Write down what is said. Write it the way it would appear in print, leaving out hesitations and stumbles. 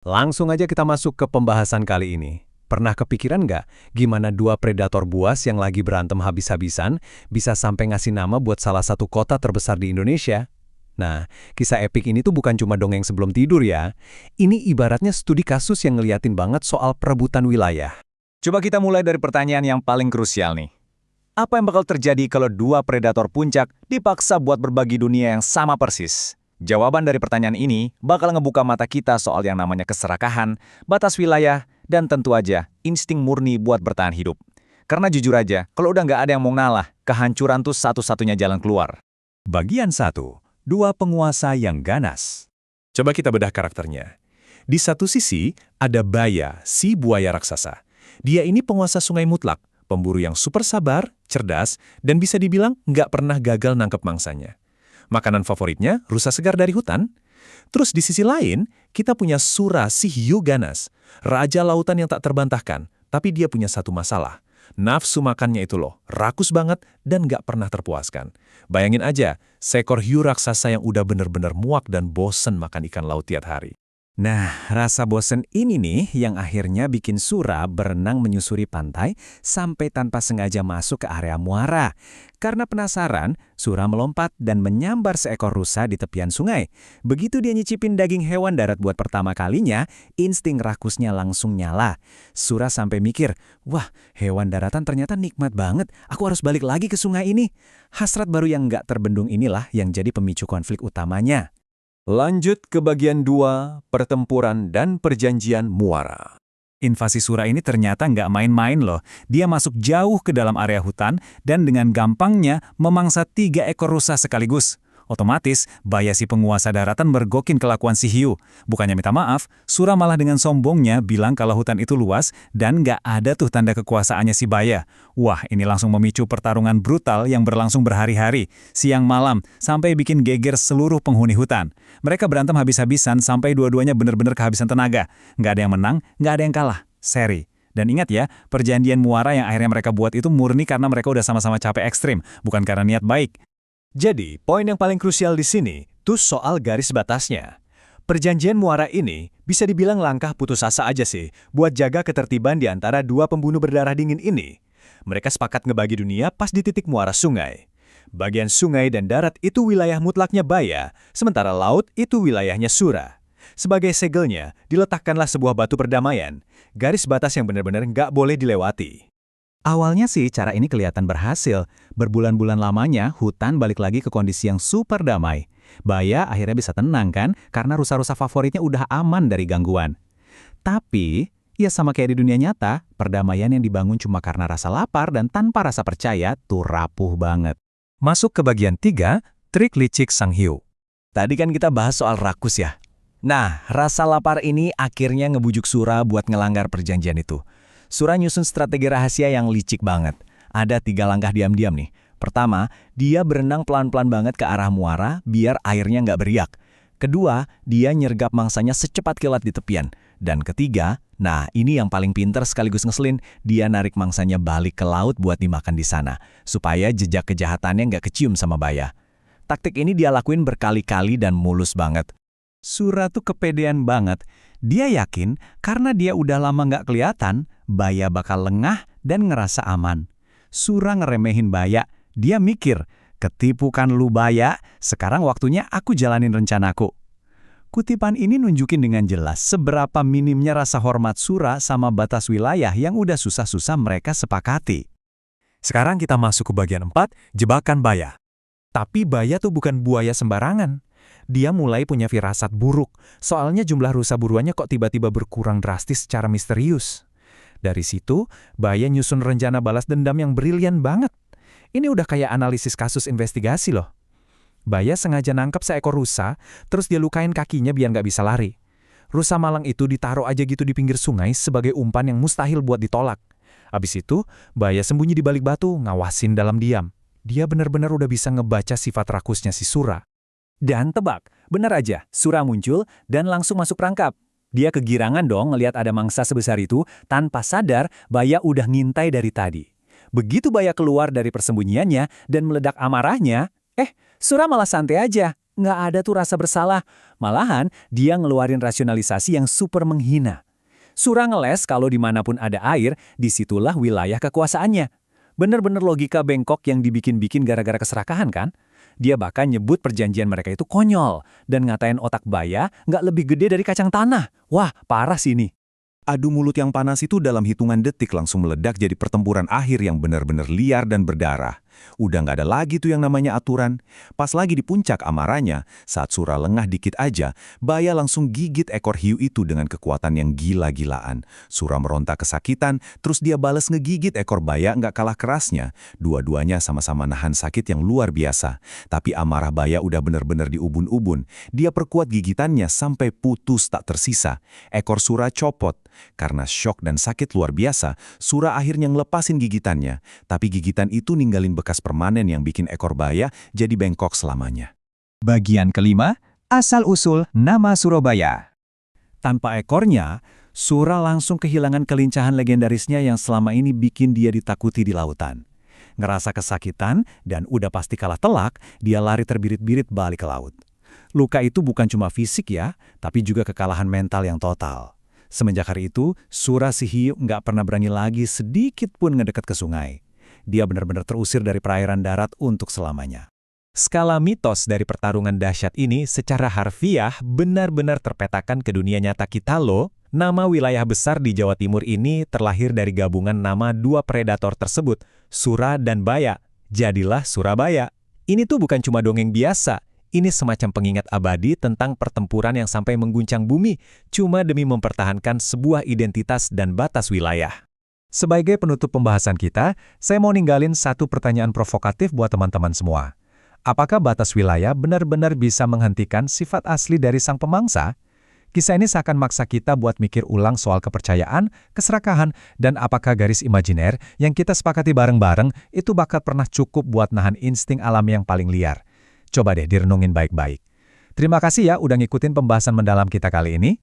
Langsung aja kita masuk ke pembahasan kali ini. Pernah kepikiran nggak gimana dua predator buas yang lagi berantem habis-habisan bisa sampai ngasih nama buat salah satu kota terbesar di Indonesia? Nah, kisah epik ini tuh bukan cuma dongeng sebelum tidur ya. Ini ibaratnya studi kasus yang ngeliatin banget soal perebutan wilayah. Coba kita mulai dari pertanyaan yang paling krusial nih. Apa yang bakal terjadi kalau dua predator puncak dipaksa buat berbagi dunia yang sama persis? Jawaban dari pertanyaan ini bakal ngebuka mata kita soal yang namanya keserakahan, batas wilayah, dan tentu aja insting murni buat bertahan hidup. Karena jujur aja, kalau udah nggak ada yang mau ngalah, kehancuran tuh satu-satunya jalan keluar. Bagian 1. Dua penguasa yang ganas. Coba kita bedah karakternya. Di satu sisi, ada Baya, si buaya raksasa. Dia ini penguasa sungai mutlak, pemburu yang super sabar, cerdas, dan bisa dibilang nggak pernah gagal nangkep mangsanya. Makanan favoritnya rusa segar dari hutan. Terus di sisi lain, kita punya Sura si hiu ganas, raja lautan yang tak terbantahkan, tapi dia punya satu masalah. Nafsu makannya itu loh, rakus banget dan nggak pernah terpuaskan. Bayangin aja, seekor hiu raksasa yang udah bener-bener muak dan bosen makan ikan laut tiap hari. Nah, rasa bosen ini nih yang akhirnya bikin Sura berenang menyusuri pantai sampai tanpa sengaja masuk ke area muara. Karena penasaran, Sura melompat dan menyambar seekor rusa di tepian sungai. Begitu dia nyicipin daging hewan darat buat pertama kalinya, insting rakusnya langsung nyala. Sura sampai mikir, wah, hewan daratan ternyata nikmat banget, aku harus balik lagi ke sungai ini. Hasrat baru yang nggak terbendung inilah yang jadi pemicu konflik utamanya. Lanjut ke bagian 2, pertempuran dan perjanjian muara. Invasi Sura ini ternyata nggak main-main loh. Dia masuk jauh ke dalam area hutan dan dengan gampangnya memangsa 3 ekor rusa sekaligus. Otomatis, Baya si penguasa daratan mergokin kelakuan si hiu. Bukannya minta maaf, Sura malah dengan sombongnya bilang kalau hutan itu luas dan nggak ada tuh tanda kekuasaannya si Baya. Wah, ini langsung memicu pertarungan brutal yang berlangsung berhari-hari, siang malam, sampai bikin geger seluruh penghuni hutan. Mereka berantem habis-habisan sampai dua-duanya benar-benar kehabisan tenaga. Nggak ada yang menang, nggak ada yang kalah. Seri. Dan ingat ya, perjanjian muara yang akhirnya mereka buat itu murni karena mereka udah sama-sama capek ekstrim, bukan karena niat baik. Jadi, poin yang paling krusial di sini tuh soal garis batasnya. Perjanjian muara ini bisa dibilang langkah putus asa aja sih buat jaga ketertiban di antara dua pembunuh berdarah dingin ini. Mereka sepakat ngebagi dunia pas di titik muara sungai. Bagian sungai dan darat itu wilayah mutlaknya Baya, sementara laut itu wilayahnya Sura. Sebagai segelnya, diletakkanlah sebuah batu perdamaian, garis batas yang benar-benar nggak boleh dilewati. Awalnya sih cara ini kelihatan berhasil. Berbulan-bulan lamanya hutan balik lagi ke kondisi yang super damai. Baya akhirnya bisa tenang kan karena rusa-rusa favoritnya udah aman dari gangguan. Tapi, ya sama kayak di dunia nyata, perdamaian yang dibangun cuma karena rasa lapar dan tanpa rasa percaya tuh rapuh banget. Masuk ke bagian 3, trik licik sang hiu. Tadi kan kita bahas soal rakus ya. Nah, rasa lapar ini akhirnya ngebujuk Sura buat ngelanggar perjanjian itu. Sura nyusun strategi rahasia yang licik banget. Ada 3 langkah diam-diam nih. Pertama, dia berenang pelan-pelan banget ke arah muara biar airnya nggak beriak. Kedua, dia nyergap mangsanya secepat kilat di tepian. Dan ketiga, nah ini yang paling pinter sekaligus ngeselin, dia narik mangsanya balik ke laut buat dimakan di sana. Supaya jejak kejahatannya nggak kecium sama Baya. Taktik ini dia lakuin berkali-kali dan mulus banget. Sura tuh kepedean banget. Dia yakin karena dia udah lama nggak kelihatan, Baya bakal lengah dan ngerasa aman. Sura ngeremehin Baya. Dia mikir, ketipu kan lu Baya, sekarang waktunya aku jalanin rencanaku. Kutipan ini nunjukin dengan jelas seberapa minimnya rasa hormat Sura sama batas wilayah yang udah susah-susah mereka sepakati. Sekarang kita masuk ke bagian 4, jebakan Baya. Tapi Baya tuh bukan buaya sembarangan. Dia mulai punya firasat buruk, soalnya jumlah rusa buruannya kok tiba-tiba berkurang drastis secara misterius. Dari situ, Baya nyusun rencana balas dendam yang brilian banget. Ini udah kayak analisis kasus investigasi loh. Baya sengaja nangkep seekor rusa, terus dia lukain kakinya biar nggak bisa lari. Rusa malang itu ditaruh aja gitu di pinggir sungai sebagai umpan yang mustahil buat ditolak. Abis itu, Baya sembunyi di balik batu, ngawasin dalam diam. Dia benar-benar udah bisa ngebaca sifat rakusnya si Sura. Dan tebak, benar aja, Sura muncul dan langsung masuk perangkap. Dia kegirangan dong ngelihat ada mangsa sebesar itu, tanpa sadar Baya udah ngintai dari tadi. Begitu Baya keluar dari persembunyiannya dan meledak amarahnya, Sura malah santai aja, Nggak ada tuh rasa bersalah. Malahan, dia ngeluarin rasionalisasi yang super menghina. Sura ngeles kalau dimanapun ada air, disitulah wilayah kekuasaannya. Bener-bener logika bengkok yang dibikin-bikin gara-gara keserakahan kan? Dia bahkan nyebut perjanjian mereka itu konyol, dan ngatain otak Baya nggak lebih gede dari kacang tanah. Wah, parah sih ini. Adu mulut yang panas itu dalam hitungan detik langsung meledak jadi pertempuran akhir yang benar-benar liar dan berdarah. Udah nggak ada lagi tuh yang namanya aturan. Pas lagi di puncak amarahnya, saat Sura lengah dikit aja, Baya langsung gigit ekor hiu itu dengan kekuatan yang gila-gilaan. Sura meronta kesakitan, terus dia bales ngegigit ekor Baya nggak kalah kerasnya. Dua-duanya sama-sama nahan sakit yang luar biasa. Tapi amarah Baya udah benar-benar diubun-ubun. Dia perkuat gigitannya sampai putus tak tersisa. Ekor Sura copot. Karena syok dan sakit luar biasa, Sura akhirnya ngelepasin gigitannya. Tapi gigitan itu ninggalin bekas permanen yang bikin ekor Baya jadi bengkok selamanya. Bagian kelima, asal-usul nama Surabaya. Tanpa ekornya, Sura langsung kehilangan kelincahan legendarisnya yang selama ini bikin dia ditakuti di lautan. Ngerasa kesakitan dan udah pasti kalah telak, dia lari terbirit-birit balik ke laut. Luka itu bukan cuma fisik ya, tapi juga kekalahan mental yang total. Semenjak hari itu, Sura si hiu nggak pernah berani lagi sedikit pun ngedekat ke sungai. Dia benar-benar terusir dari perairan darat untuk selamanya. Skala mitos dari pertarungan dahsyat ini secara harfiah benar-benar terpetakan ke dunia nyata kita loh. Nama wilayah besar di Jawa Timur ini terlahir dari gabungan nama dua predator tersebut, Sura dan Baya. Jadilah Surabaya. Ini tuh bukan cuma dongeng biasa. Ini semacam pengingat abadi tentang pertempuran yang sampai mengguncang bumi, cuma demi mempertahankan sebuah identitas dan batas wilayah. Sebagai penutup pembahasan kita, saya mau ninggalin satu pertanyaan provokatif buat teman-teman semua. Apakah batas wilayah benar-benar bisa menghentikan sifat asli dari sang pemangsa? Kisah ini seakan maksa kita buat mikir ulang soal kepercayaan, keserakahan, dan apakah garis imajiner yang kita sepakati bareng-bareng itu bakal pernah cukup buat nahan insting alam yang paling liar. Coba deh direnungin baik-baik. Terima kasih ya udah ngikutin pembahasan mendalam kita kali ini.